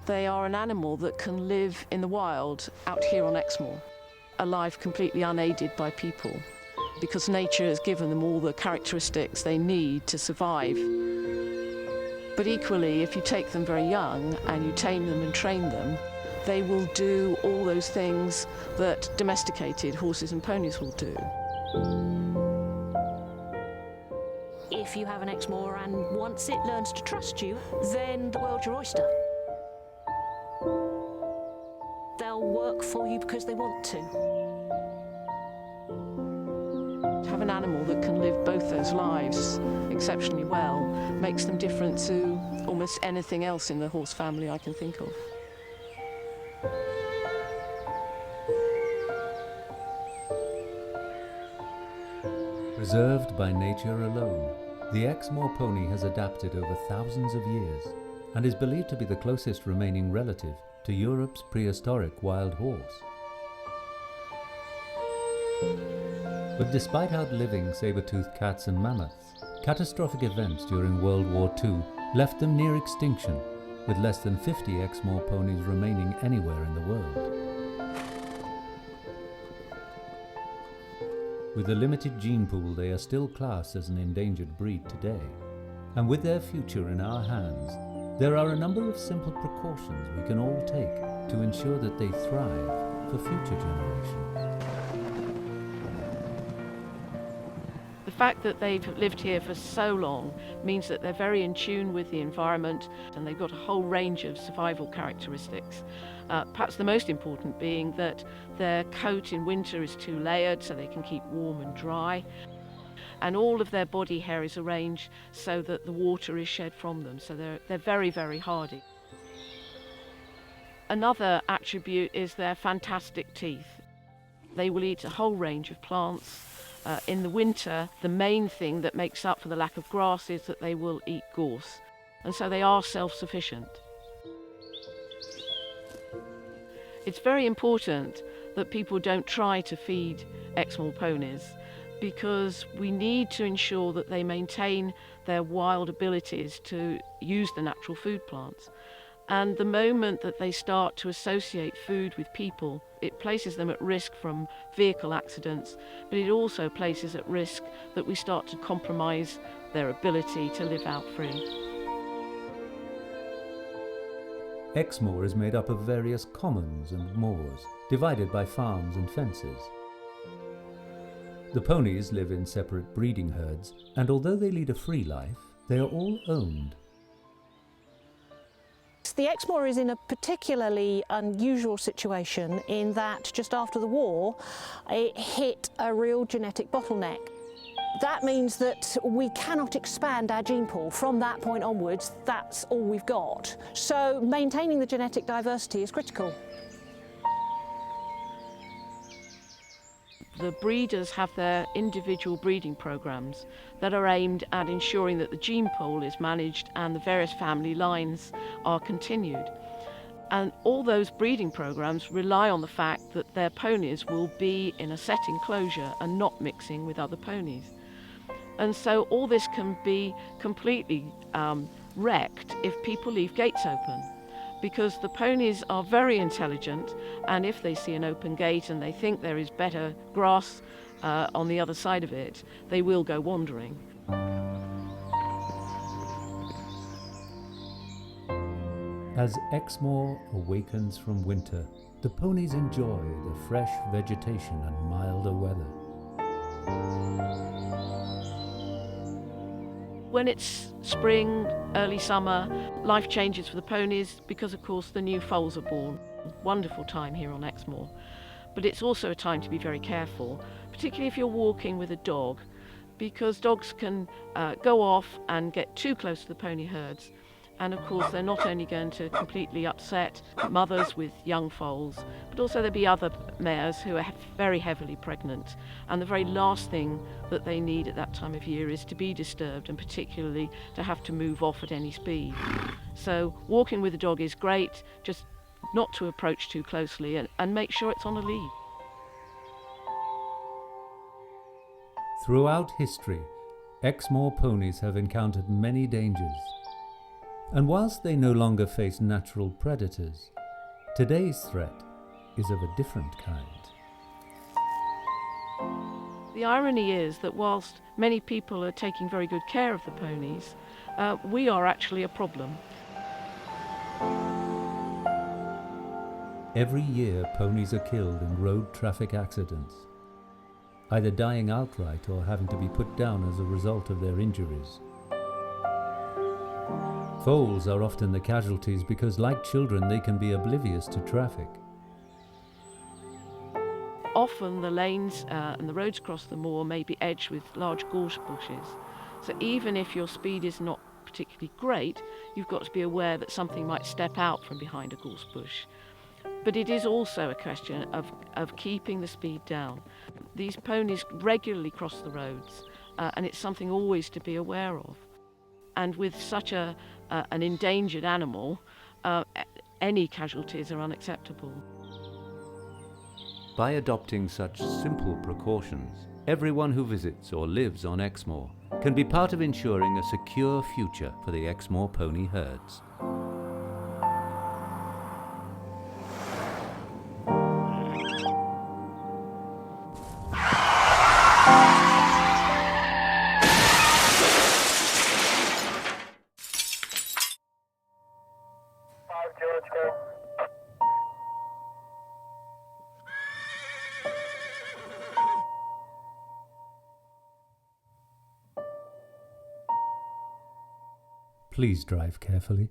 They are an animal that can live in the wild out here on Exmoor, alive completely unaided by people, because nature has given them all the characteristics they need to survive. But equally, if you take them very young and you tame them and train them, they will do all those things that domesticated horses and ponies will do. If you have an Exmoor and once it learns to trust you, then the world's your oyster. They'll work for you because they want to. To have an animal that can live both those lives exceptionally well makes them different to almost anything else in the horse family I can think of. Preserved by nature alone, the Exmoor pony has adapted over thousands of years and is believed to be the closest remaining relative to Europe's prehistoric wild horse. But despite outliving saber-toothed cats and mammoths, catastrophic events during World War II left them near extinction, with less than 50 Exmoor ponies remaining anywhere in the world. With a limited gene pool, they are still classed as an endangered breed today. And with their future in our hands, there are a number of simple precautions we can all take to ensure that they thrive for future generations. The fact that they've lived here for so long means that they're very in tune with the environment, and they've got a whole range of survival characteristics. Perhaps the most important being that their coat in winter is two-layered so they can keep warm and dry, and all of their body hair is arranged so that the water is shed from them, so they're very, very hardy. Another attribute is their fantastic teeth. They will eat a whole range of plants. In the winter, the main thing that makes up for the lack of grass is that they will eat gorse, and so they are self-sufficient. It's very important that people don't try to feed Exmoor ponies, because we need to ensure that they maintain their wild abilities to use the natural food plants. And the moment that they start to associate food with people, it places them at risk from vehicle accidents, but it also places at risk that we start to compromise their ability to live out free. Exmoor is made up of various commons and moors, divided by farms and fences. The ponies live in separate breeding herds, and although they lead a free life, they are all owned. The Exmoor is in a particularly unusual situation in that just after the war it hit a real genetic bottleneck. That means that we cannot expand our gene pool. From that point onwards, that's all we've got. So maintaining the genetic diversity is critical. The breeders have their individual breeding programs that are aimed at ensuring that the gene pool is managed and the various family lines are continued. And all those breeding programs rely on the fact that their ponies will be in a set enclosure and not mixing with other ponies. And so all this can be completely wrecked if people leave gates open, because the ponies are very intelligent, and if they see an open gate and they think there is better grass on the other side of it, they will go wandering. As Exmoor awakens from winter, the ponies enjoy the fresh vegetation and milder weather. When it's spring, early summer, life changes for the ponies because, of course, the new foals are born. Wonderful time here on Exmoor. But it's also a time to be very careful, particularly if you're walking with a dog, because dogs can go off and get too close to the pony herds. And of course, they're not only going to completely upset mothers with young foals, but also there'll be other mares who are very heavily pregnant. And the very last thing that they need at that time of year is to be disturbed, and particularly to have to move off at any speed. So walking with a dog is great, just not to approach too closely and make sure it's on a lead. Throughout history, Exmoor ponies have encountered many dangers. And whilst they no longer face natural predators, today's threat is of a different kind. The irony is that whilst many people are taking very good care of the ponies, we are actually a problem. Every year, ponies are killed in road traffic accidents, either dying outright or having to be put down as a result of their injuries. Foals are often the casualties because, like children, they can be oblivious to traffic. Often the lanes and the roads across the moor may be edged with large gorse bushes. So even if your speed is not particularly great, you've got to be aware that something might step out from behind a gorse bush. But it is also a question of keeping the speed down. These ponies regularly cross the roads, and it's something always to be aware of. And with such an endangered animal, any casualties are unacceptable. By adopting such simple precautions, everyone who visits or lives on Exmoor can be part of ensuring a secure future for the Exmoor pony herds. Please drive carefully.